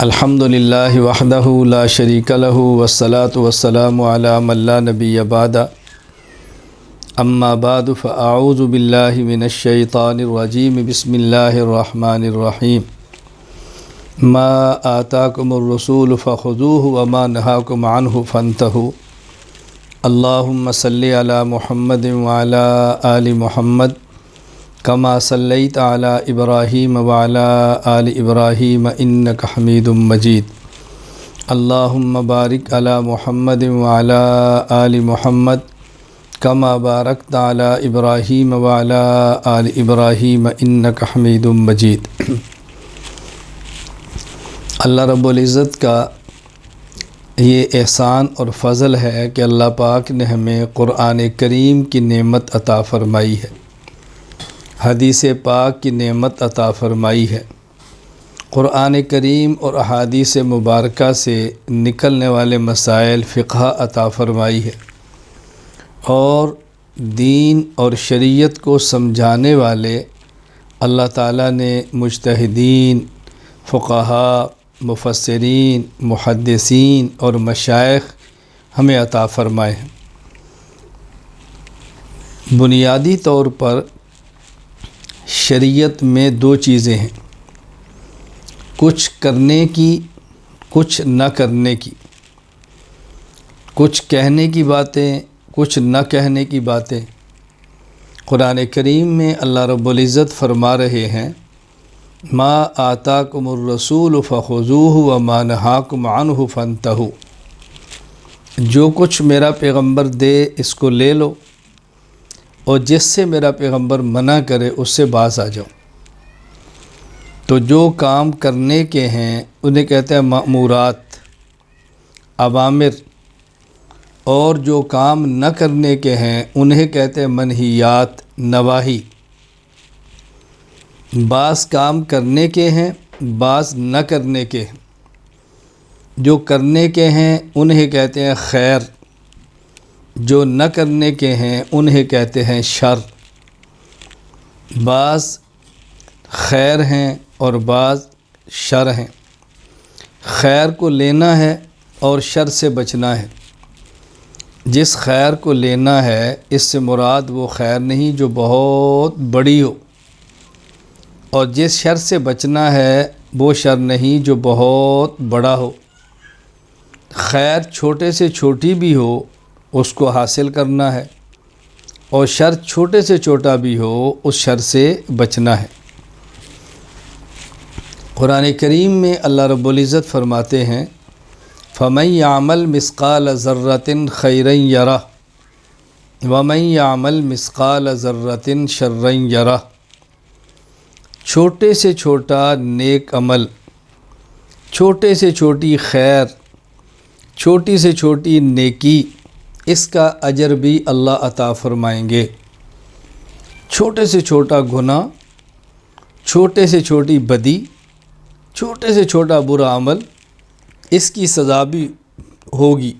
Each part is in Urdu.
الحمدللہ وحدہ لا شریک لہ والصلاة والسلام علی من لا نبی بعد اما بعد فاعوذ باللہ من الشیطان الرجیم بسم اللہ الرحمن الرحیم ما آتاکم الرسول فخذوہ وما نہاکم عنہ فانتہوا اللہم صلی علی محمد وعلی آل محمد کما صلیت علی ابراہیم وعلی آل ابراہیم انک حمید مجید اللہم بارک علی محمد وعلی آل محمد کما بارکت علی ابراہیم وعلی آل ابراہیم انک حمید مجید۔ اللہ رب العزت کا یہ احسان اور فضل ہے کہ اللہ پاک نے ہمیں قرآن کریم کی نعمت عطا فرمائی ہے، حدیث پاک کی نعمت عطا فرمائی ہے، قرآن کریم اور احادیث مبارکہ سے نکلنے والے مسائل فقہ عطا فرمائی ہے، اور دین اور شریعت کو سمجھانے والے اللہ تعالیٰ نے مجتہدین، فقہاء، مفسرین، محدثین اور مشائخ ہمیں عطا فرمائے ہیں۔ بنیادی طور پر شریعت میں دو چیزیں ہیں، کچھ کرنے کی، کچھ نہ کرنے کی، کچھ کہنے کی باتیں، کچھ نہ کہنے کی باتیں۔ قرآن کریم میں اللہ رب العزت فرما رہے ہیں ما آتاکم الرسول فخذوہ وما نہاکم عنہ فانتہوا، جو کچھ میرا پیغمبر دے اس کو لے لو، اور جس سے میرا پیغمبر منع کرے اس سے باز آ جاؤ۔ تو جو کام کرنے کے ہیں انہیں کہتے ہیں مأمورات، اوامر، اور جو کام نہ کرنے کے ہیں انہیں کہتے ہیں منہیات، نواہی۔ بعض کام کرنے کے ہیں، بعض نہ کرنے کے ہیں۔ جو کرنے کے ہیں انہیں کہتے ہیں خیر، جو نہ کرنے کے ہیں انہیں کہتے ہیں شر۔ بعض خیر ہیں اور بعض شر ہیں۔ خیر کو لینا ہے اور شر سے بچنا ہے۔ جس خیر کو لینا ہے اس سے مراد وہ خیر نہیں جو بہت بڑی ہو، اور جس شر سے بچنا ہے وہ شر نہیں جو بہت بڑا ہو۔ خیر چھوٹے سے چھوٹی بھی ہو اس کو حاصل کرنا ہے، اور شر چھوٹے سے چھوٹا بھی ہو اس شر سے بچنا ہے۔ قرآن کریم میں اللہ رب العزت فرماتے ہیں فَمَن يَعْمَلْ مِثْقَالَ ذَرَّةٍ خَيْرًا يَرَهُ وَمَن يَعْمَلْ مِثْقَالَ ذَرَّةٍ شَرًّا يَرَهُ۔ چھوٹے سے چھوٹا نیک عمل، چھوٹے سے چھوٹی خیر، چھوٹی سے چھوٹی نیکی، اس کا اجر بھی اللہ عطا فرمائیں گے۔ چھوٹے سے چھوٹا گناہ، چھوٹے سے چھوٹی بدی، چھوٹے سے چھوٹا برا عمل، اس کی سزا بھی ہوگی۔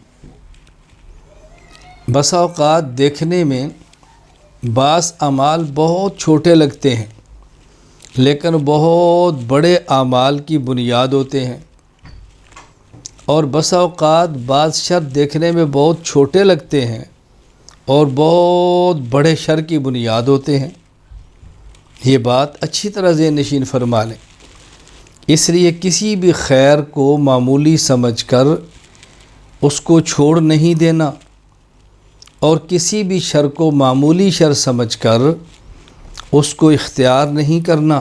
بسا اوقات دیکھنے میں بعض اعمال بہت چھوٹے لگتے ہیں لیکن بہت بڑے اعمال کی بنیاد ہوتے ہیں، اور بسا اوقات بعض شر دیکھنے میں بہت چھوٹے لگتے ہیں اور بہت بڑے شر کی بنیاد ہوتے ہیں۔ یہ بات اچھی طرح ذہن نشین فرما لیں۔ اس لیے کسی بھی خیر کو معمولی سمجھ کر اس کو چھوڑ نہیں دینا، اور کسی بھی شر کو معمولی شر سمجھ کر اس کو اختیار نہیں کرنا،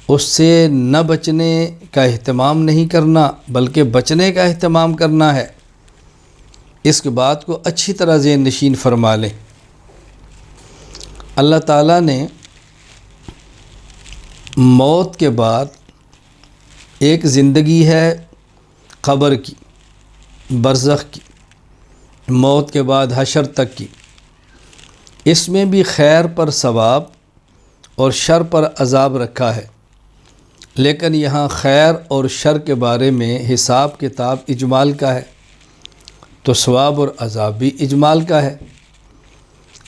اس سے نہ بچنے کا اہتمام نہیں کرنا بلکہ بچنے کا اہتمام کرنا ہے۔ اس بات کو اچھی طرح ذہن نشین فرما لیں۔ اللہ تعالیٰ نے موت کے بعد ایک زندگی ہے قبر کی، برزخ کی، موت کے بعد حشر تک کی، اس میں بھی خیر پر ثواب اور شر پر عذاب رکھا ہے، لیکن یہاں خیر اور شر کے بارے میں حساب کتاب اجمال کا ہے تو ثواب اور عذاب بھی اجمال کا ہے۔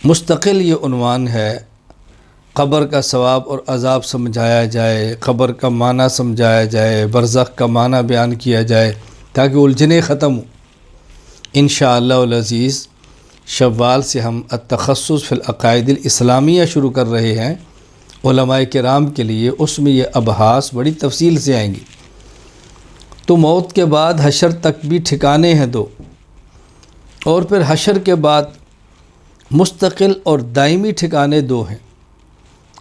مستقل یہ عنوان ہے قبر کا ثواب اور عذاب سمجھایا جائے، قبر کا معنی سمجھایا جائے، برزخ کا معنی بیان کیا جائے تاکہ الجھنیں ختم ہوں۔ انشاءاللہ العزیز شوال سے ہم التخصص فی العقائد الاسلامیہ شروع کر رہے ہیں علماء کرام کے لیے، اس میں یہ ابحاث بڑی تفصیل سے آئیں گی۔ تو موت کے بعد حشر تک بھی ٹھکانے ہیں دو، اور پھر حشر کے بعد مستقل اور دائمی ٹھکانے دو ہیں،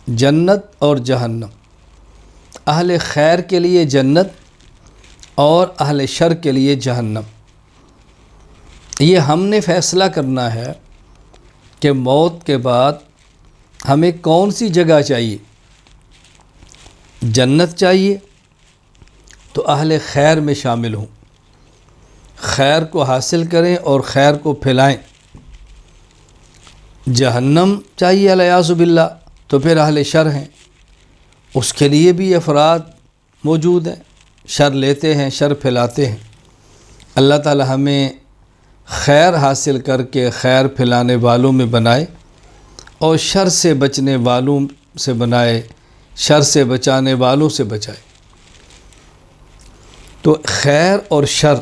جنت اور جہنم۔ اہل خیر کے لیے جنت اور اہل شر کے لیے جہنم۔ یہ ہم نے فیصلہ کرنا ہے کہ موت کے بعد ہمیں کون سی جگہ چاہیے۔ جنت چاہیے تو اہل خیر میں شامل ہوں، خیر کو حاصل کریں اور خیر کو پھیلائیں۔ جہنم چاہیے والعیاذ باللہ تو پھر اہل شر ہیں، اس کے لیے بھی افراد موجود ہیں، شر لیتے ہیں، شر پھیلاتے ہیں۔ اللہ تعالی ہمیں خیر حاصل کر کے خیر پھیلانے والوں میں بنائے اور شر سے بچنے والوں سے بنائے، شر سے بچانے والوں سے بچائے۔ تو خیر اور شر،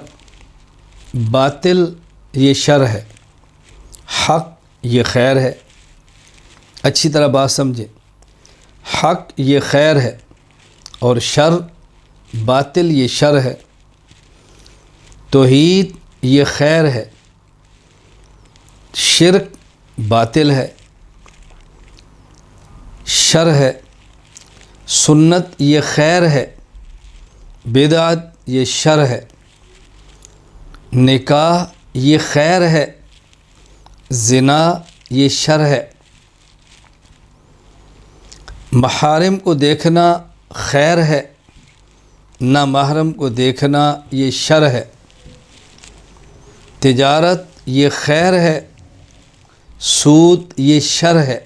باطل یہ شر ہے، حق یہ خیر ہے۔ اچھی طرح بات سمجھیں، حق یہ خیر ہے اور شر باطل یہ شر ہے۔ توحید یہ خیر ہے، شرک باطل ہے، شر ہے۔ سنت یہ خیر ہے، بدعت یہ شر ہے۔ نکاح یہ خیر ہے، زنا یہ شر ہے۔ محارم کو دیکھنا خیر ہے، نامحرم کو دیکھنا یہ شر ہے۔ تجارت یہ خیر ہے، سود یہ شر ہے۔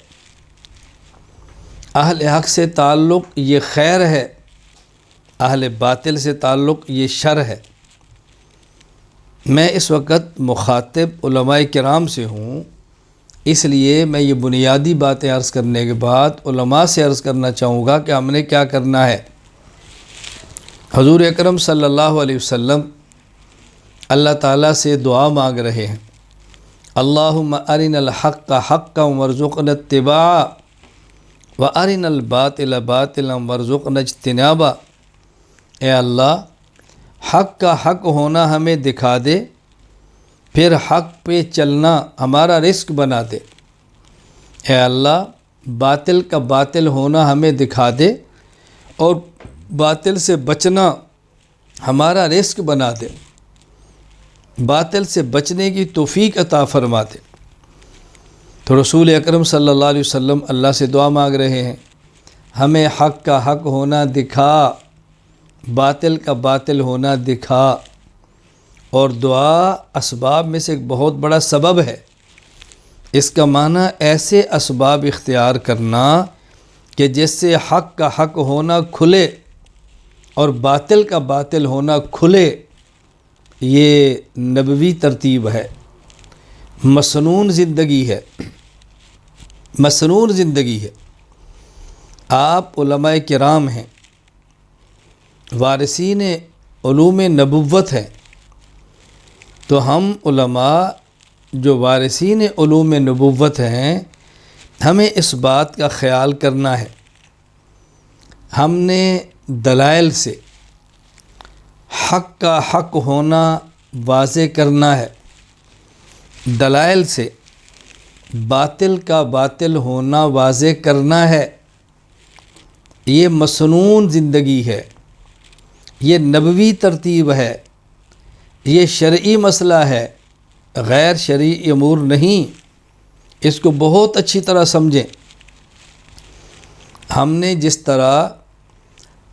اہل حق سے تعلق یہ خیر ہے، اہل باطل سے تعلق یہ شر ہے۔ میں اس وقت مخاطب علماء کرام سے ہوں، اس لیے میں یہ بنیادی باتیں عرض کرنے کے بعد علماء سے عرض کرنا چاہوں گا کہ ہم نے کیا کرنا ہے۔ حضور اکرم صلی اللہ علیہ وسلم اللہ تعالیٰ سے دعا مانگ رہے ہیں، اللہم ارنا الحق حقا وارزقنا اتباعہ وارنا الباطل باطلا وارزقنا اجتنابہ۔ اے اللہ، حق کا حق ہونا ہمیں دکھا دے، پھر حق پہ چلنا ہمارا رزق بنا دے۔ اے اللہ، باطل کا باطل ہونا ہمیں دکھا دے اور باطل سے بچنا ہمارا رزق بنا دے، باطل سے بچنے کی توفیق عطا فرما دے۔ تو رسول اکرم صلی اللہ علیہ وسلم اللہ سے دعا مانگ رہے ہیں، ہمیں حق کا حق ہونا دکھا، باطل کا باطل ہونا دکھا۔ اور دعا اسباب میں سے ایک بہت بڑا سبب ہے۔ اس کا معنی ایسے اسباب اختیار کرنا کہ جس سے حق کا حق ہونا کھلے اور باطل کا باطل ہونا کھلے۔ یہ نبوی ترتیب ہے، مسنون زندگی ہے، مسنون زندگی ہے۔ آپ علماء کرام ہیں، وارثین علوم نبوت ہیں، تو ہم علماء جو وارثین علوم نبوت ہیں، ہمیں اس بات کا خیال کرنا ہے۔ ہم نے دلائل سے حق کا حق ہونا واضح کرنا ہے، دلائل سے باطل کا باطل ہونا واضح کرنا ہے۔ یہ مسنون زندگی ہے، یہ نبوی ترتیب ہے، یہ شرعی مسئلہ ہے، غیر شرعی امور نہیں۔ اس کو بہت اچھی طرح سمجھیں۔ ہم نے جس طرح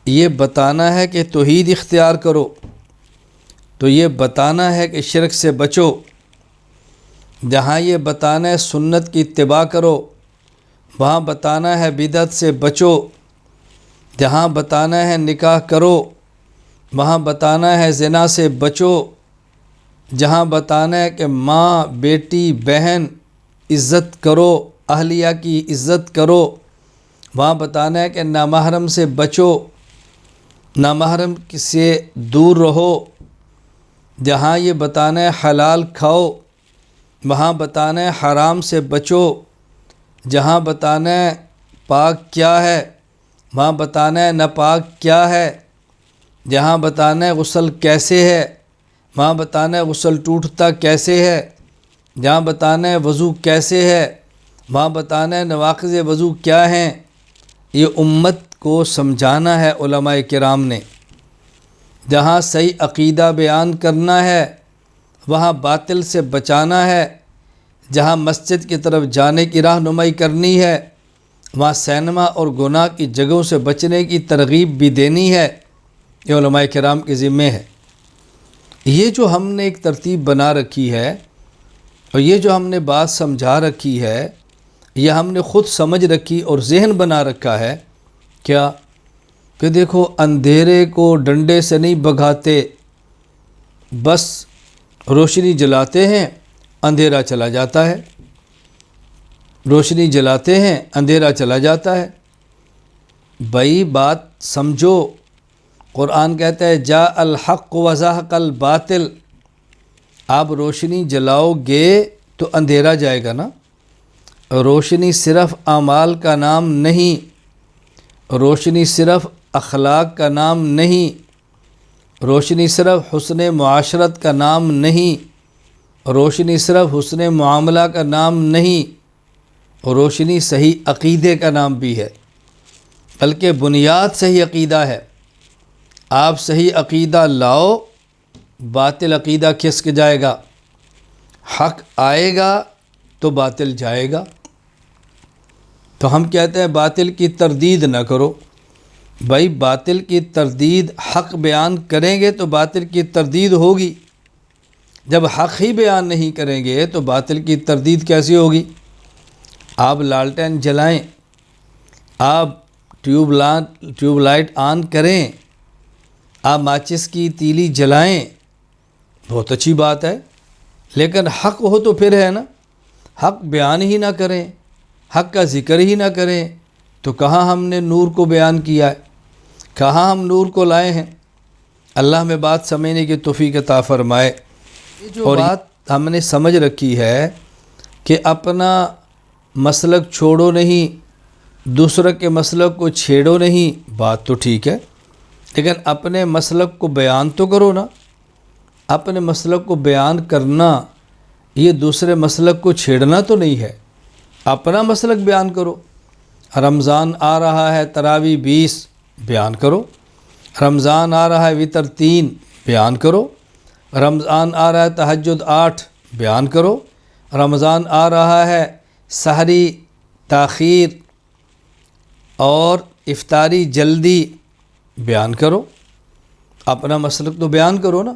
یہ بتانا ہے کہ توحید اختیار کرو، تو یہ بتانا ہے کہ شرک سے بچو۔ جہاں یہ بتانا ہے سنت کی اتباع کرو، وہاں بتانا ہے بدعت سے بچو۔ جہاں بتانا ہے نکاح کرو، وہاں بتانا ہے زنا سے بچو۔ جہاں بتانا ہے کہ ماں، بیٹی، بہن عزت کرو، اہلیہ کی عزت کرو، وہاں بتانا ہے کہ نامحرم سے بچو، نامحرم سے دور رہو۔ جہاں یہ بتانا ہے حلال کھاؤ، وہاں بتانا ہے حرام سے بچو۔ جہاں بتانا ہے پاک کیا ہے، وہاں بتانا ہے ناپاک کیا ہے۔ جہاں بتانا ہے غسل کیسے ہے، وہاں بتانا ہے غسل ٹوٹتا کیسے ہے۔ جہاں بتانا ہے وضو کیسے ہے، وہاں بتانا ہے نواقض وضو کیا ہیں۔ یہ امت کو سمجھانا ہے علماء کرام نے۔ جہاں صحیح عقیدہ بیان کرنا ہے، وہاں باطل سے بچانا ہے۔ جہاں مسجد کی طرف جانے کی رہنمائی کرنی ہے، وہاں سینما اور گناہ کی جگہوں سے بچنے کی ترغیب بھی دینی ہے۔ یہ علماء کرام کے ذمے ہے۔ یہ جو ہم نے ایک ترتیب بنا رکھی ہے اور یہ جو ہم نے بات سمجھا رکھی ہے، یہ ہم نے خود سمجھ رکھی اور ذہن بنا رکھا ہے کیا کہ دیکھو اندھیرے کو ڈنڈے سے نہیں بھگاتے، بس روشنی جلاتے ہیں اندھیرا چلا جاتا ہے، روشنی جلاتے ہیں اندھیرا چلا جاتا ہے۔ بھائی بات سمجھو، قرآن کہتا ہے جاء الحق وزهق الباطل۔ آپ روشنی جلاؤ گے تو اندھیرا جائے گا نا۔ روشنی صرف اعمال کا نام نہیں، روشنی صرف اخلاق کا نام نہیں، روشنی صرف حسن معاشرت کا نام نہیں، روشنی صرف حسن معاملہ کا نام نہیں، روشنی صحیح عقیدے کا نام بھی ہے، بلکہ بنیاد صحیح عقیدہ ہے۔ آپ صحیح عقیدہ لاؤ، باطل عقیدہ کھسک جائے گا، حق آئے گا تو باطل جائے گا۔ تو ہم کہتے ہیں باطل کی تردید نہ کرو۔ بھائی باطل کی تردید، حق بیان کریں گے تو باطل کی تردید ہوگی، جب حق ہی بیان نہیں کریں گے تو باطل کی تردید کیسی ہوگی؟ آپ لالٹین جلائیں، آپ ٹیوب لائٹ آن کریں، آپ ماچس کی تیلی جلائیں، بہت اچھی بات ہے، لیکن حق ہو تو پھر ہے نا۔ حق بیان ہی نہ کریں، حق کا ذکر ہی نہ کریں تو کہاں ہم نے نور کو بیان کیا ہے، کہاں ہم نور کو لائے ہیں؟ اللہ میں بات سمجھنے کی توفیق عطا فرمائے۔ یہ جو بات ہم نے سمجھ رکھی ہے کہ اپنا مسلک چھوڑو نہیں، دوسرے کے مسلک کو چھیڑو نہیں، بات تو ٹھیک ہے، لیکن اپنے مسلک کو بیان تو کرو نا۔ اپنے مسلک کو بیان کرنا یہ دوسرے مسلک کو چھیڑنا تو نہیں ہے، اپنا مسلک بیان کرو۔ رمضان آ رہا ہے تراویح 20 بیان کرو، رمضان آ رہا ہے وتر 3 بیان کرو، رمضان آ رہا ہے تہجد 8 بیان کرو، رمضان آ رہا ہے سحری تاخیر اور افطاری جلدی بیان کرو۔ اپنا مسلک تو بیان کرو نا۔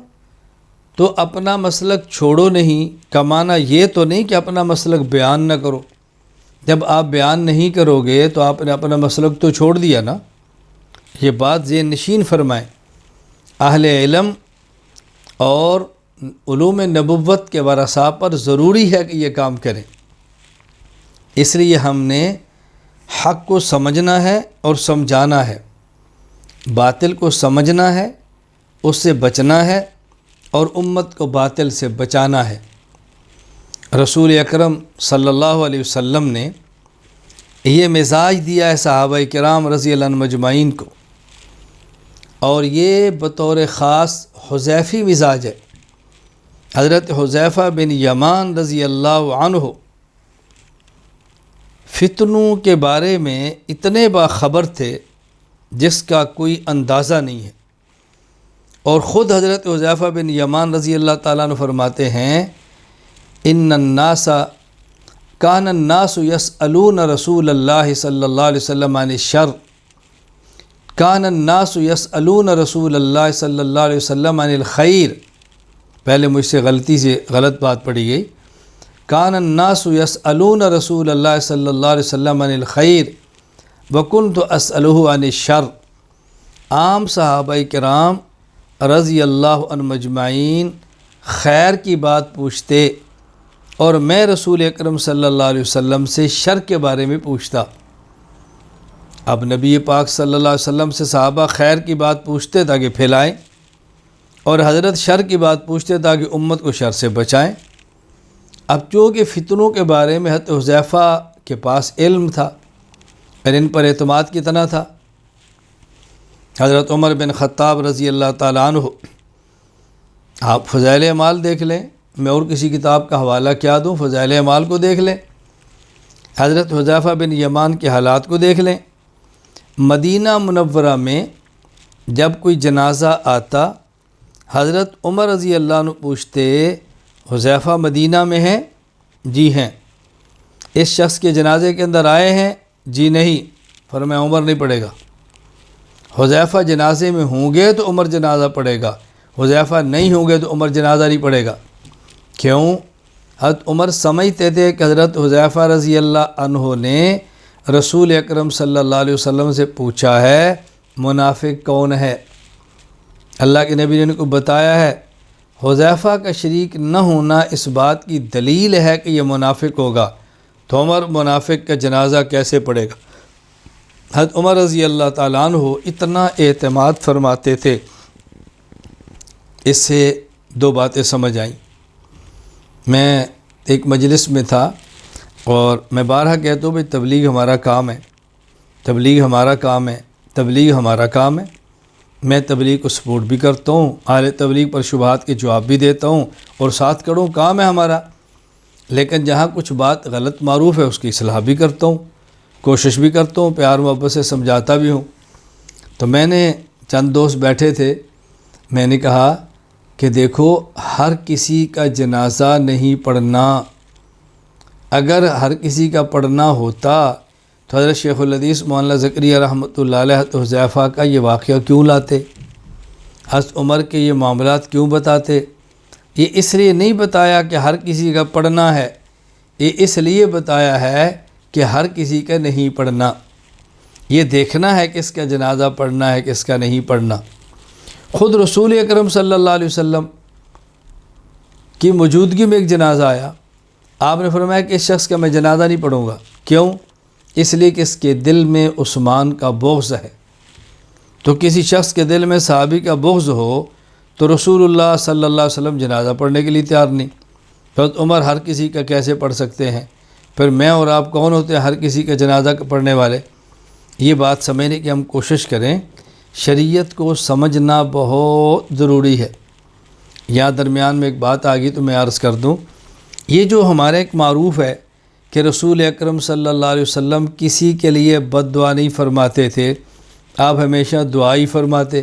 تو اپنا مسلک چھوڑو نہیں کا معنی یہ تو نہیں کہ اپنا مسلک بیان نہ کرو۔ جب آپ بیان نہیں کرو گے تو آپ نے اپنا مسلک تو چھوڑ دیا نا۔ یہ بات ذہن نشین فرمائیں۔ اہل علم اور علوم نبوت کے ورثاء پر ضروری ہے کہ یہ کام کریں۔ اس لیے ہم نے حق کو سمجھنا ہے اور سمجھانا ہے، باطل کو سمجھنا ہے، اس سے بچنا ہے اور امت کو باطل سے بچانا ہے۔ رسول اکرم صلی اللہ علیہ وسلم نے یہ مزاج دیا ہے صحابہ کرام رضی اللہ عنہم اجمعین کو، اور یہ بطور خاص حذیفی مزاج ہے۔ حضرت حذیفہ بن یمان رضی اللہ عنہ فتنوں کے بارے میں اتنے باخبر تھے جس کا کوئی اندازہ نہیں ہے، اور خود حضرت حذیفہ بن یمان رضی اللہ تعالیٰ عنہ فرماتے ہیں ان الناس کان الناس یسألون رسول اللہ صلی اللہ علیہ وسلم عن الشر، کان الناس یسألون رسول اللہ صلی اللہ علیہ وسلم عن الخیر۔ پہلے مجھ سے غلطی سے غلط بات پڑھی گئی، کان الناس یسألون رسول اللہ صلی اللہ علیہ وسلم عن الخیر وکنت اسألہ عن الشر۔ عام صحابہ کرام رضی اللہ عنہم اجمعین خیر کی بات پوچھتے اور میں رسول اکرم صلی اللہ علیہ وسلم سے شر کے بارے میں پوچھتا۔ اب نبی پاک صلی اللہ علیہ وسلم سے صحابہ خیر کی بات پوچھتے تاکہ پھیلائیں، اور حضرت شر کی بات پوچھتے تاکہ امت کو شر سے بچائیں۔ اب چونکہ فتنوں کے بارے میں حضرت حذیفہ کے پاس علم تھا اور ان پر اعتماد کتنا تھا، حضرت عمر بن خطاب رضی اللہ تعالیٰ عنہ، آپ فضائل اعمال دیکھ لیں، میں اور کسی کتاب کا حوالہ کیا دوں، فضائل اعمال کو دیکھ لیں، حضرت حذیفہ بن یمان کے حالات کو دیکھ لیں۔ مدینہ منورہ میں جب کوئی جنازہ آتا، حضرت عمر رضی اللہ عنہ پوچھتے حذیفہ مدینہ میں ہیں؟ جی ہیں۔ اس شخص کے جنازے کے اندر آئے ہیں؟ جی نہیں۔ فرمایا عمر نہیں پڑھے گا۔ حذیفہ جنازے میں ہوں گے تو عمر جنازہ پڑھے گا، حذیفہ نہیں ہوں گے تو عمر جنازہ نہیں پڑھے گا۔ کیوں؟ حضرت عمر سمجھتے تھے کہ حضرت حذیفہ رضی اللہ عنہ نے رسول اکرم صلی اللہ علیہ وسلم سے پوچھا ہے منافق کون ہے، اللہ کے نبی نے ان کو بتایا ہے۔ حذیفہ کا شریک نہ ہونا اس بات کی دلیل ہے کہ یہ منافق ہوگا، تو عمر منافق کا جنازہ کیسے پڑھے گا؟ حضرت عمر رضی اللہ تعالیٰ عنہ اتنا اعتماد فرماتے تھے۔ اس سے دو باتیں سمجھ آئیں۔ میں ایک مجلس میں تھا اور میں بارہا کہتا ہوں بھائی تبلیغ ہمارا کام ہے، تبلیغ ہمارا کام ہے، تبلیغ ہمارا کام ہے۔ میں تبلیغ کو سپورٹ بھی کرتا ہوں، اہل تبلیغ پر شبہات کے جواب بھی دیتا ہوں، اور ساتھ کروں کام ہے ہمارا، لیکن جہاں کچھ بات غلط معروف ہے اس کی اصلاح بھی کرتا ہوں، کوشش بھی کرتا ہوں، پیار محبت سے سمجھاتا بھی ہوں۔ تو میں نے چند دوست بیٹھے تھے، میں نے کہا کہ دیکھو ہر کسی کا جنازہ نہیں پڑھنا، اگر ہر کسی کا پڑھنا ہوتا تو حضرت شیخ الحدیث مولانا زکریا رحمۃ اللہ علیہ حضرت حذیفہ کا یہ واقعہ کیوں لاتے، حضرت عمر کے یہ معاملات کیوں بتاتے؟ یہ اس لیے نہیں بتایا کہ ہر کسی کا پڑھنا ہے، یہ اس لیے بتایا ہے کہ ہر کسی کا نہیں پڑھنا، یہ دیکھنا ہے کس کا جنازہ پڑھنا ہے کس کا نہیں پڑھنا۔ خود رسول اکرم صلی اللہ علیہ وسلم کی موجودگی میں ایک جنازہ آیا، آپ نے فرمایا کہ اس شخص کا میں جنازہ نہیں پڑھوں گا۔ کیوں؟ اس لیے کہ اس کے دل میں عثمان کا بغض ہے۔ تو کسی شخص کے دل میں صحابی کا بغض ہو تو رسول اللہ صلی اللہ علیہ وسلم جنازہ پڑھنے کے لیے تیار نہیں، حضرت عمر ہر کسی کا کیسے پڑھ سکتے ہیں؟ پھر میں اور آپ کون ہوتے ہیں ہر کسی کا جنازہ پڑھنے والے؟ یہ بات سمجھنے کی ہم کوشش کریں، شریعت کو سمجھنا بہت ضروری ہے۔ یہاں درمیان میں ایک بات آ گئی تو میں عرض کر دوں، یہ جو ہمارا ایک معروف ہے کہ رسول اکرم صلی اللہ علیہ وسلم کسی کے لیے بد دعا نہیں فرماتے تھے، آپ ہمیشہ دعا ہی فرماتے۔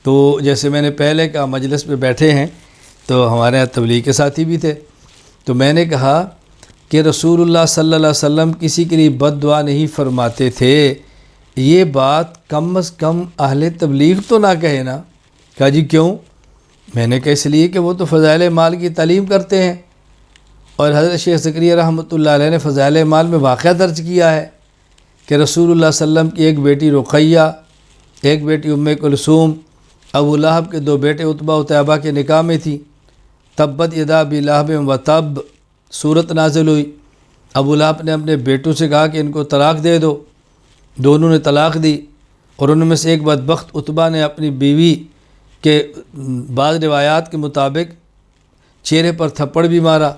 تو جیسے میں نے پہلے کہا مجلس پہ بیٹھے ہیں تو ہمارے یہاں تبلیغ کے ساتھی بھی تھے، تو میں نے کہا کہ رسول اللہ صلی اللہ علیہ وسلم کسی کے لیے بد دعا نہیں فرماتے تھے، یہ بات کم از کم اہل تبلیغ تو نہ کہے نا۔ کہا جی کیوں؟ میں نے کہا اس لیے کہ وہ تو فضائل مال کی تعلیم کرتے ہیں، اور حضرت شیخ زکریا رحمۃ اللہ علیہ نے فضائل مال میں واقعہ درج کیا ہے کہ رسول اللہ صلی اللہ علیہ وسلم کی ایک بیٹی رقیہ، ایک بیٹی ام کلثوم، ابو لہب کے دو بیٹے عتبہ و طیبہ کے نکاح میں تھی۔ تبت یدا ابی لہب و تب صورت نازل ہوئی، ابو لہب نے اپنے بیٹوں سے کہا کہ ان کو طلاق دے دو، دونوں نے طلاق دی، اور ان میں سے ایک بدبخت عتبہ نے اپنی بیوی کے بعض روایات کے مطابق چہرے پر تھپڑ بھی مارا۔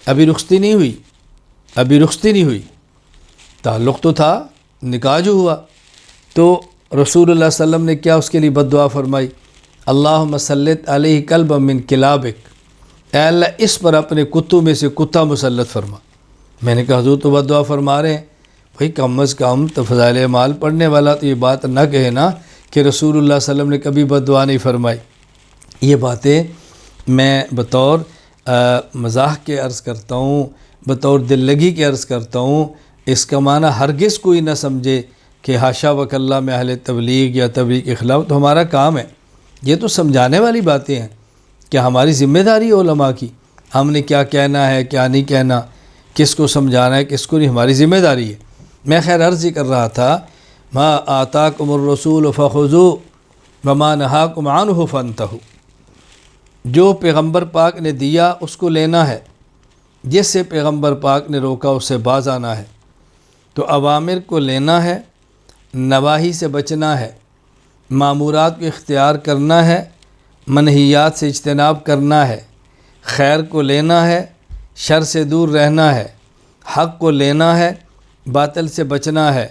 ابھی رخصتی نہیں ہوئی، ابھی رخصتی نہیں ہوئی، تعلق تو تھا، نکاح جو ہوا۔ تو رسول اللہ صلی اللہ علیہ وسلم نے کیا اس کے لیے بد دعا فرمائی؟ اللہم سلط علیہ کلبا من کلابک، اے اللہ اس پر اپنے کتوں میں سے کتا مسلط فرما۔ میں نے کہا حضور تو بد دعا فرما رہے ہیں، بھائی کم از کم تو فضائل اعمال پڑھنے والا تو یہ بات نہ کہے نا کہ رسول اللہ صلی اللہ علیہ وسلم نے کبھی بد دعا نہیں فرمائی۔ یہ باتیں میں بطور مزاح کے عرض کرتا ہوں، بطور دل لگی کے عرض کرتا ہوں، اس کا معنی ہرگز کوئی نہ سمجھے کہ حاشا وکلا میں اہل تبلیغ یا تبلیغ کے خلاف، تو ہمارا کام ہے، یہ تو سمجھانے والی باتیں ہیں کہ ہماری ذمہ داری علماء کی، ہم نے کیا کہنا ہے کیا نہیں کہنا، کس کو سمجھانا ہے کس کو نہیں، ہماری ذمہ داری ہے۔ میں خیر عرض ہی کر رہا تھا، ما آتاکم الرسول فخذوہ وما نہاکم عنہ فانتہوا، جو پیغمبر پاک نے دیا اس کو لینا ہے، جس سے پیغمبر پاک نے روکا اس سے باز آنا ہے۔ تو اوامر کو لینا ہے نواہی سے بچنا ہے، مامورات کو اختیار کرنا ہے، منہیات سے اجتناب کرنا ہے، خیر کو لینا ہے، شر سے دور رہنا ہے، حق کو لینا ہے، باطل سے بچنا ہے،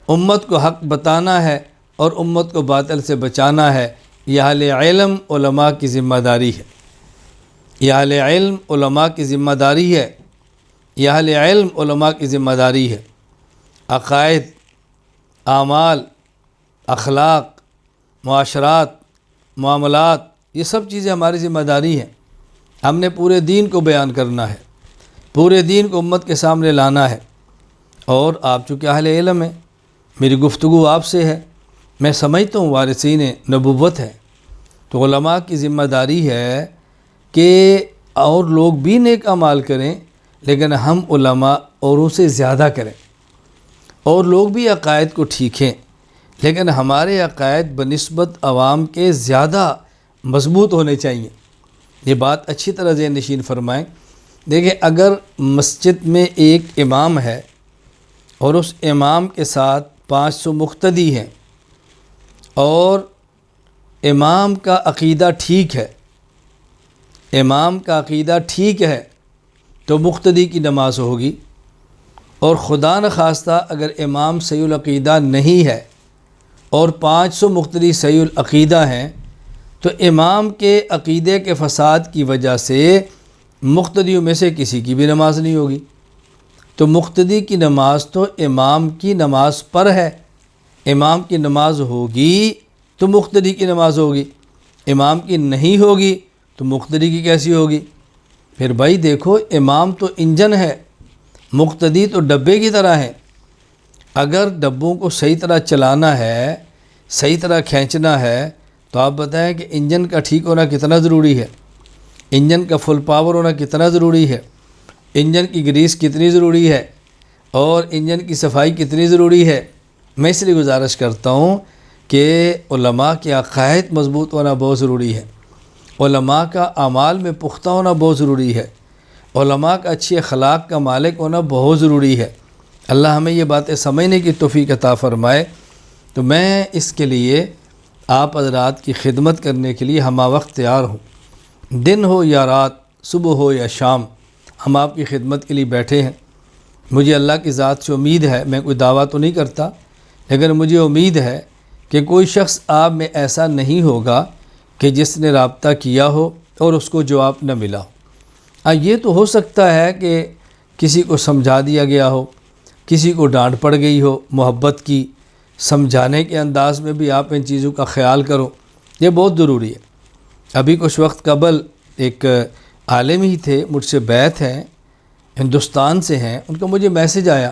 امت کو حق بتانا ہے اور امت کو باطل سے بچانا ہے۔ یہ اہل علم علماء کی ذمہ داری ہے، یہ اہل علم علماء کی ذمہ داری ہے، یہ اہل علم علماء کی ذمہ داری ہے۔ عقائد، اعمال، اخلاق، معاشرات، معاملات، یہ سب چیزیں ہماری ذمہ داری ہیں۔ ہم نے پورے دین کو بیان کرنا ہے، پورے دین کو امت کے سامنے لانا ہے۔ اور آپ چونکہ اہل علم ہیں، میری گفتگو آپ سے ہے، میں سمجھتا ہوں وارثین نبوت ہے، تو علماء کی ذمہ داری ہے کہ اور لوگ بھی نیک اعمال کریں، لیکن ہم علماء اوروں سے زیادہ کریں، اور لوگ بھی عقائد کو ٹھیکیں، لیکن ہمارے عقائد بنسبت عوام کے زیادہ مضبوط ہونے چاہیے۔ یہ بات اچھی طرح ذہن نشین فرمائیں۔ دیکھیں، اگر مسجد میں ایک امام ہے اور اس امام کے ساتھ 500 مقتدی ہیں اور امام کا عقیدہ ٹھیک ہے، امام کا عقیدہ ٹھیک ہے، تو مقتدی کی نماز ہوگی۔ اور خدا نخواستہ اگر امام صحیح العقیدہ نہیں ہے اور 500 مقتدی صحیح العقیدہ ہیں، تو امام کے عقیدے کے فساد کی وجہ سے مقتدیوں میں سے کسی کی بھی نماز نہیں ہوگی۔ تو مقتدی کی نماز تو امام کی نماز پر ہے، امام کی نماز ہوگی تو مقتدی کی نماز ہوگی، امام کی نہیں ہوگی تو مقتدی کی کیسی ہوگی؟ پھر بھائی دیکھو، امام تو انجن ہے، مقتدی تو ڈبے کی طرح ہے۔ اگر ڈبوں کو صحیح طرح چلانا ہے، صحیح طرح کھینچنا ہے، تو آپ بتائیں کہ انجن کا ٹھیک ہونا کتنا ضروری ہے، انجن کا فل پاور ہونا کتنا ضروری ہے، انجن کی گریس کتنی ضروری ہے، اور انجن کی صفائی کتنی ضروری ہے۔ میں اس لیے گزارش کرتا ہوں کہ علماء کے عقائد مضبوط ہونا بہت ضروری ہے، علماء کا اعمال میں پختہ ہونا بہت ضروری ہے، علماء کا اچھی اخلاق کا مالک ہونا بہت ضروری ہے۔ اللہ ہمیں یہ باتیں سمجھنے کی توفیق عطا فرمائے۔ تو میں اس کے لیے آپ حضرات کی خدمت کرنے کے لیے ہمہ وقت تیار ہوں، دن ہو یا رات، صبح ہو یا شام، ہم آپ کی خدمت کے لیے بیٹھے ہیں۔ مجھے اللہ کی ذات سے امید ہے، میں کوئی دعویٰ تو نہیں کرتا، لیکن مجھے امید ہے کہ کوئی شخص آپ میں ایسا نہیں ہوگا کہ جس نے رابطہ کیا ہو اور اس کو جواب نہ ملا ہو۔ یہ تو ہو سکتا ہے کہ کسی کو سمجھا دیا گیا ہو، کسی کو ڈانٹ پڑ گئی ہو، محبت کی سمجھانے کے انداز میں بھی آپ ان چیزوں کا خیال کرو، یہ بہت ضروری ہے۔ ابھی کچھ وقت قبل ایک عالم ہی تھے، مجھ سے بیعت ہیں، ہندوستان سے ہیں، ان کا مجھے میسج آیا،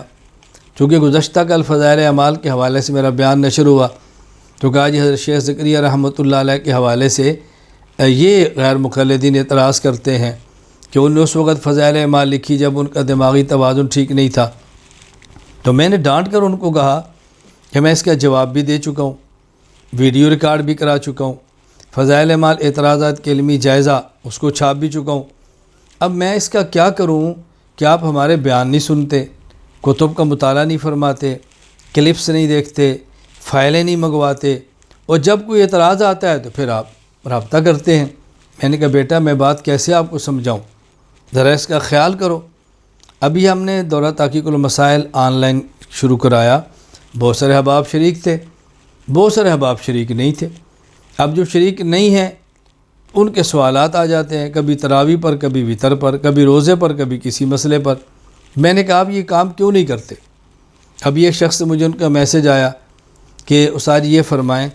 چونکہ گزشتہ کل فضائل اعمال کے حوالے سے میرا بیان نشر ہوا، تو کہا جی حضرت شیخ زکریا رحمۃ اللہ علیہ کے حوالے سے یہ غیر مقلدین اعتراض کرتے ہیں کہ انہوں نے اس وقت فضائل اعمال لکھی جب ان کا دماغی توازن ٹھیک نہیں تھا۔ تو میں نے ڈانٹ کر ان کو کہا کہ میں اس کا جواب بھی دے چکا ہوں، ویڈیو ریکارڈ بھی کرا چکا ہوں، فضائل اعمال اعتراضات کے علمی جائزہ اس کو چھاپ بھی چکا ہوں۔ اب میں اس کا کیا کروں کہ آپ ہمارے بیان نہیں سنتے، کتب کا مطالعہ نہیں فرماتے، کلپس نہیں دیکھتے، فائلیں نہیں منگواتے، اور جب کوئی اعتراض آتا ہے تو پھر آپ رابطہ کرتے ہیں۔ میں نے کہا بیٹا میں بات کیسے آپ کو سمجھاؤں، ذرا اس کا خیال کرو۔ ابھی ہم نے دورہ تحقیق المسائل آن لائن شروع کرایا، بہت سارے احباب شریک تھے، بہت سارے احباب شریک نہیں تھے۔ اب جو شریک نہیں ہیں ان کے سوالات آ جاتے ہیں، کبھی تراویح پر، کبھی وطر پر، کبھی روزے پر، کبھی کسی مسئلے پر۔ میں نے کہا آپ یہ کام کیوں نہیں کرتے؟ اب یہ شخص مجھے ان کا میسج آیا کہ استاد یہ فرمائیں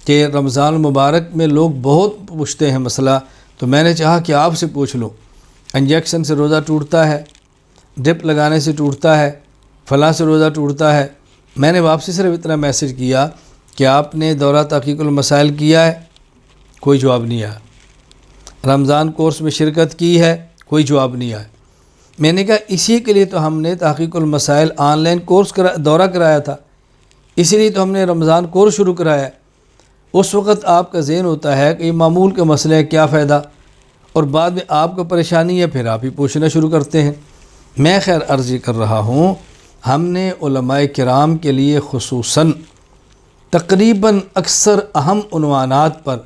کہ رمضان المبارک میں لوگ بہت پوچھتے ہیں مسئلہ، تو میں نے چاہا کہ آپ سے پوچھ لوں، انجیکشن سے روزہ ٹوٹتا ہے، ڈرپ لگانے سے ٹوٹتا ہے، فلاں سے روزہ ٹوٹتا ہے۔ میں نے واپسی صرف اتنا میسج کیا کہ آپ نے دورہ تحقیق المسائل کیا ہے؟ کوئی جواب نہیں آیا۔ رمضان کورس میں شرکت کی ہے؟ کوئی جواب نہیں آیا۔ میں نے کہا اسی کے لیے تو ہم نے تحقیق المسائل آن لائن کورس دورہ کرایا تھا، اسی لیے تو ہم نے رمضان کورس شروع کرایا ہے۔ اس وقت آپ کا ذہن ہوتا ہے کہ یہ معمول کے مسئلے ہے، کیا فائدہ، اور بعد میں آپ کو پریشانی ہے، پھر آپ ہی پوچھنا شروع کرتے ہیں۔ میں خیر عرض کر رہا ہوں، ہم نے علماء کرام کے لیے خصوصاً تقریباً اکثر اہم عنوانات پر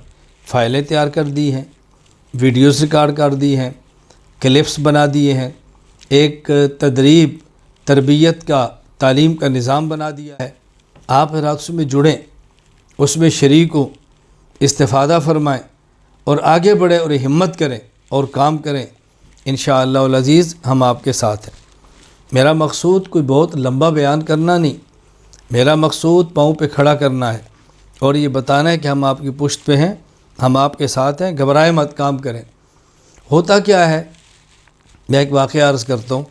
فائلیں تیار کر دی ہیں، ویڈیوز ریکارڈ کر دی ہیں، کلپس بنا دیے ہیں، ایک تربیت کا تعلیم کا نظام بنا دیا ہے۔ آپ حضرات اس میں جڑیں، اس میں شریک ہوں، استفادہ فرمائیں اور آگے بڑھیں اور ہمت کریں اور کام کریں۔ انشاءاللہ العزیز ہم آپ کے ساتھ ہیں۔ میرا مقصود کوئی بہت لمبا بیان کرنا نہیں، میرا مقصود پاؤں پہ کھڑا کرنا ہے اور یہ بتانا ہے کہ ہم آپ کی پشت پہ ہیں، ہم آپ کے ساتھ ہیں، گھبرائے مت، کام کریں۔ ہوتا کیا ہے، میں ایک واقعہ عرض کرتا ہوں۔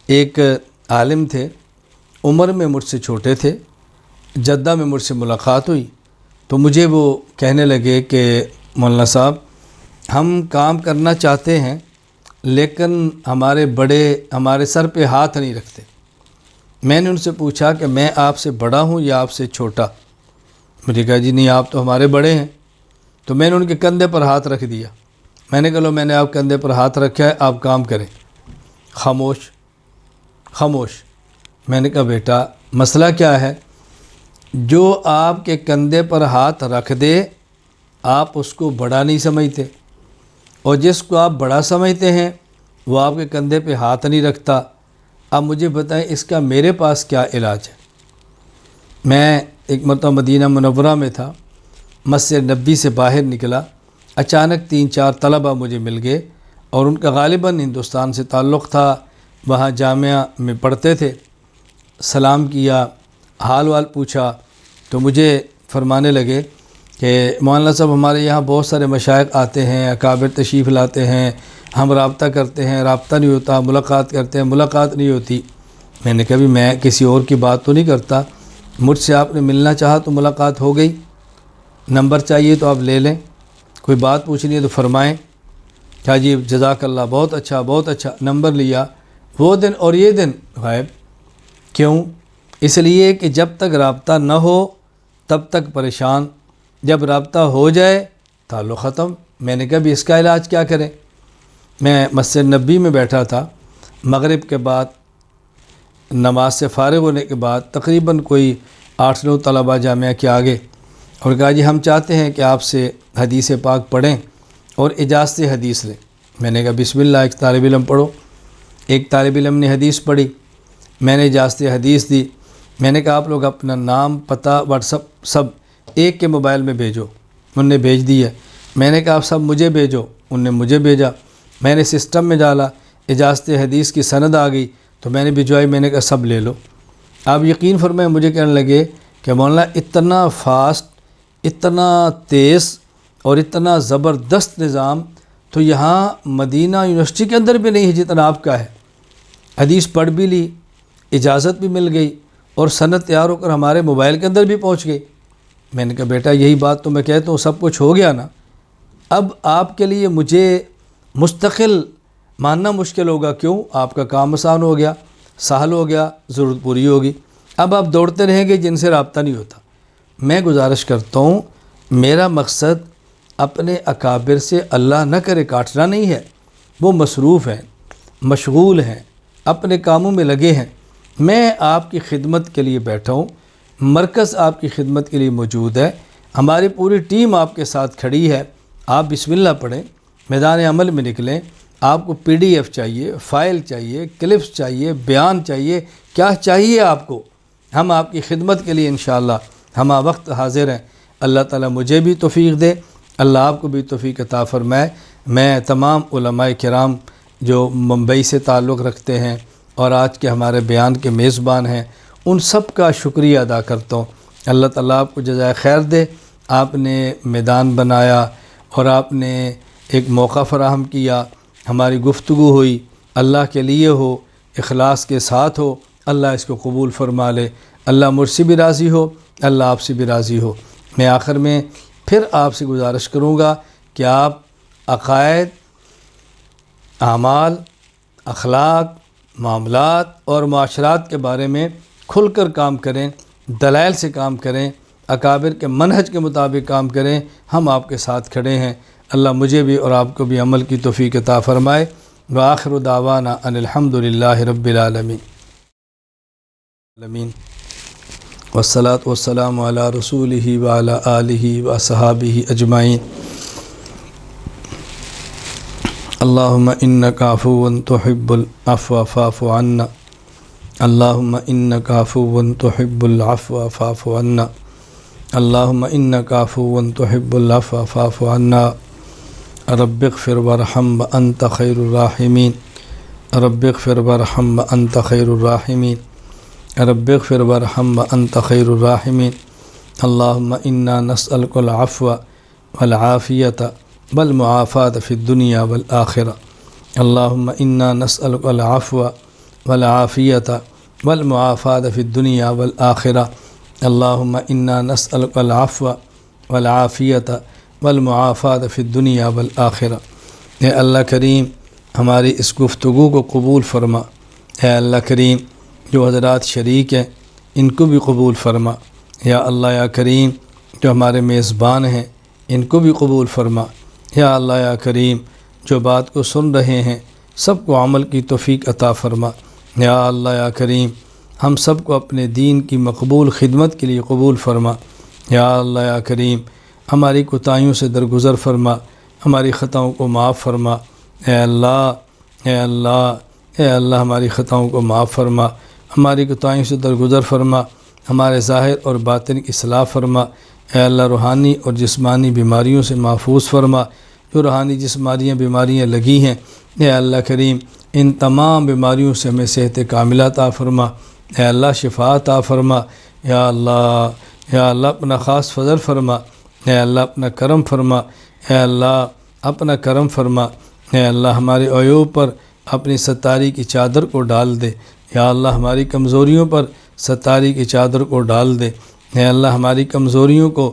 ایک عالم تھے، عمر میں مجھ سے چھوٹے تھے، جدہ میں مجھ سے ملاقات ہوئی تو مجھے وہ کہنے لگے کہ مولانا صاحب ہم کام کرنا چاہتے ہیں لیکن ہمارے بڑے ہمارے سر پہ ہاتھ نہیں رکھتے۔ میں نے ان سے پوچھا کہ میں آپ سے بڑا ہوں یا آپ سے چھوٹا؟ مجھے کہا جی نہیں آپ تو ہمارے بڑے ہیں۔ تو میں نے ان کے کندھے پر ہاتھ رکھ دیا، میں نے کہا لو میں نے آپ کندھے پر ہاتھ رکھا ہے، آپ کام کریں۔ خاموش۔ میں نے کہا بیٹا مسئلہ کیا ہے؟ جو آپ کے کندھے پر ہاتھ رکھ دے آپ اس کو بڑا نہیں سمجھتے، اور جس کو آپ بڑا سمجھتے ہیں وہ آپ کے کندھے پہ ہاتھ نہیں رکھتا۔ اب مجھے بتائیں اس کا میرے پاس کیا علاج ہے؟ میں ایک مرتبہ مدینہ منورہ میں تھا، مسجد نبی سے باہر نکلا، اچانک 3-4 طلبہ مجھے مل گئے اور ان کا غالباً ہندوستان سے تعلق تھا، وہاں جامعہ میں پڑھتے تھے۔ سلام کیا، حال وال پوچھا تو مجھے فرمانے لگے کہ مولانا صاحب ہمارے یہاں بہت سارے مشائخ آتے ہیں، اکابر تشریف لاتے ہیں، ہم رابطہ کرتے ہیں، رابطہ نہیں ہوتا، ملاقات کرتے ہیں، ملاقات نہیں ہوتی۔ میں نے کہا بھی میں کسی اور کی بات تو نہیں کرتا، مجھ سے آپ نے ملنا چاہا تو ملاقات ہو گئی، نمبر چاہیے تو آپ لے لیں، کوئی بات پوچھنی ہے تو فرمائیں۔ کیا جی جزاک اللہ، بہت اچھا، نمبر لیا۔ وہ دن اور یہ دن غائب۔ کیوں؟ اس لیے کہ جب تک رابطہ نہ ہو تب تک پریشان، جب رابطہ ہو جائے تعلق ختم۔ میں نے کہا بھی اس کا علاج کیا کریں؟ میں مسجد نبی میں بیٹھا تھا، مغرب کے بعد نماز سے فارغ ہونے کے بعد تقریباً کوئی 8-9 طلبہ جامعہ کے آگے، اور کہا جی ہم چاہتے ہیں کہ آپ سے حدیث پاک پڑھیں اور اجازت حدیث لیں۔ میں نے کہا بسم اللہ، ایک طالب علم پڑھو۔ ایک طالب علم نے حدیث پڑھی، میں نے اجازت حدیث دی۔ میں نے کہا آپ لوگ اپنا نام، پتہ، واٹس اپ سب ایک کے موبائل میں بھیجو۔ انہوں نے بھیج دی ہے۔ میں نے کہا آپ سب مجھے بھیجو، انہوں نے مجھے بھیجا۔ میں نے سسٹم میں ڈالا، اجازت حدیث کی سند آ گئی تو میں نے بھجوائی۔ میں نے کہا سب لے لو۔ آپ یقین فرمائیں مجھے کہنے لگے کہ مولانا اتنا فاسٹ، اتنا تیز اور اتنا زبردست نظام تو یہاں مدینہ یونیورسٹی کے اندر بھی نہیں ہے جتنا آپ کا ہے۔ حدیث پڑھ بھی لی، اجازت بھی مل گئی اور سند تیار ہو کر ہمارے موبائل کے اندر بھی پہنچ گئی۔ میں نے کہا بیٹا یہی بات تو میں کہتا ہوں، سب کچھ ہو گیا نا، اب آپ کے لیے مجھے مستقل ماننا مشکل ہوگا۔ کیوں؟ آپ کا کام آسان ہو گیا، سہل ہو گیا، ضرورت پوری ہوگی۔ اب آپ دوڑتے رہیں گے جن سے رابطہ نہیں ہوتا۔ میں گزارش کرتا ہوں، میرا مقصد اپنے اکابر سے اللہ نہ کرے کاٹنا نہیں ہے، وہ مصروف ہیں، مشغول ہیں، اپنے کاموں میں لگے ہیں۔ میں آپ کی خدمت کے لیے بیٹھا ہوں، مرکز آپ کی خدمت کے لیے موجود ہے، ہماری پوری ٹیم آپ کے ساتھ کھڑی ہے۔ آپ بسم اللہ پڑھیں، میدان عمل میں نکلیں۔ آپ کو PDF چاہیے، فائل چاہیے، کلپس چاہیے، بیان چاہیے، کیا چاہیے آپ کو؟ ہم آپ کی خدمت کے لیے انشاءاللہ ہم وقت حاضر ہیں۔ اللہ تعالیٰ مجھے بھی توفیق دے، اللہ آپ کو بھی توفیق عطا فرمائے۔ میں تمام علماء کرام جو ممبئی سے تعلق رکھتے ہیں اور آج کے ہمارے بیان کے میزبان ہیں، ان سب کا شکریہ ادا کرتا ہوں۔ اللہ تعالیٰ آپ کو جزائے خیر دے۔ آپ نے میدان بنایا اور آپ نے ایک موقع فراہم کیا، ہماری گفتگو ہوئی، اللہ کے لیے ہو، اخلاص کے ساتھ ہو، اللہ اس کو قبول فرما لے۔ اللہ مجھ سے بھی راضی ہو، اللہ آپ سے بھی راضی ہو۔ میں آخر میں پھر آپ سے گزارش کروں گا کہ آپ عقائد، اعمال، اخلاق، معاملات اور معاشرات کے بارے میں کھل کر کام کریں، دلائل سے کام کریں، اکابر کے منہج کے مطابق کام کریں۔ ہم آپ کے ساتھ کھڑے ہیں۔ اللہ مجھے بھی اور آپ کو بھی عمل کی توفیق عطا فرمائے۔ وآخر دعوانا ان الحمد للہ رب العالمین۔ والصلاة والسلام على رسوله وعلى آله وأصحابه أجمعين. اللهم إنك عفو تحب العفو فاعف عنا. اللهم إنك عفو تحب العفو فاعف عنا. اللهم إنك عفو تحب العفو فاعف عنا. رب اغفر وارحم وأنت خير الراحمين. رب اغفر وارحم وأنت خير الراحمين. رب اغفر وارحم وأنت خير الراحمين. اللهم إنا نسألك العفو والعافية والمعافاة في الدنيا والآخرة. اللهم إنا نسألك العفو والعافية والمعافاة في الدنيا والآخرة. اللهم إنا نسألك العفو والعافية والمعافاة في الدنيا والآخرة. اے اللہ کریم ہماری اس گفتگو کو قبول فرما. اے اللہ کریم جو حضرات شریک ہیں ان کو بھی قبول فرما. یا اللہ یا کریم جو ہمارے میزبان ہیں ان کو بھی قبول فرما. یا اللہ یا کریم جو بات کو سن رہے ہیں سب کو عمل کی توفیق عطا فرما. یا اللہ یا کریم ہم سب کو اپنے دین کی مقبول خدمت کے لیے قبول فرما. یا اللہ یا کریم ہماری کوتاہیوں سے درگزر فرما. ہماری خطاؤں کو معاف فرما. اے اللہ اے اللہ اے اللہ ہماری خطاؤں کو معاف فرما. ہماری کوتاہیوں سے درگزر فرما. ہمارے ظاہر اور باطن کی اصلاح فرما. اے اللہ روحانی اور جسمانی بیماریوں سے محفوظ فرما. جو روحانی جسمانی بیماریاں لگی ہیں اے اللہ کریم ان تمام بیماریوں سے ہمیں صحت کاملہ عطا فرما. اے اللہ شفا عطا فرما. یا اللہ اپنا خاص فضل فرما. اے اللہ اپنا کرم فرما. اے اللہ اپنا کرم فرما. اے اللہ ہمارے عیوب پر اپنی ستاری کی چادر کو ڈال دے. یا اللہ ہماری کمزوریوں پر ستاری کی چادر کو ڈال دے. اے اللہ ہماری کمزوریوں کو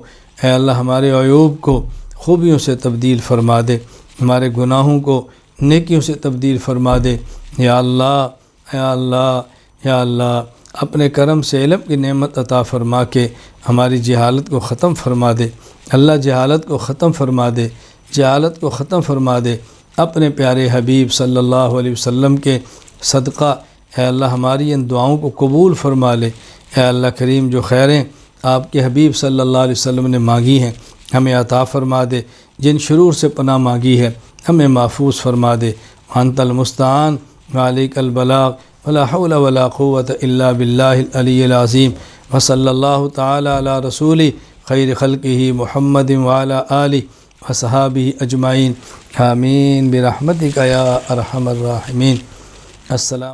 اے اللہ ہمارے عیوب کو خوبیوں سے تبدیل فرما دے. ہمارے گناہوں کو نیکیوں سے تبدیل فرما دے. یا اللہ یا اللہ یا اللہ اپنے کرم سے علم کی نعمت عطا فرما کے ہماری جہالت کو ختم فرما دے. اللہ جہالت کو ختم فرما دے. جہالت کو ختم فرما دے. اپنے پیارے حبیب صلی اللہ علیہ وسلم کے صدقہ اے اللہ ہماری ان دعاؤں کو قبول فرما لے. اے اللہ کریم جو خیریں آپ کے حبیب صلی اللہ علیہ وسلم نے مانگی ہیں ہمیں عطا فرما دے. جن شرور سے پناہ مانگی ہے ہمیں محفوظ فرما دے. انت المستعان وعلیک البلاغ ولا حول ولا قوة الا باللہ العلی العظیم. وصلی اللہ تعالی علی رسول خیر خلقہ محمد وعلی آلہ وصحابہ اجمعین. آمین برحمتک یا ارحم الراحمین. السلام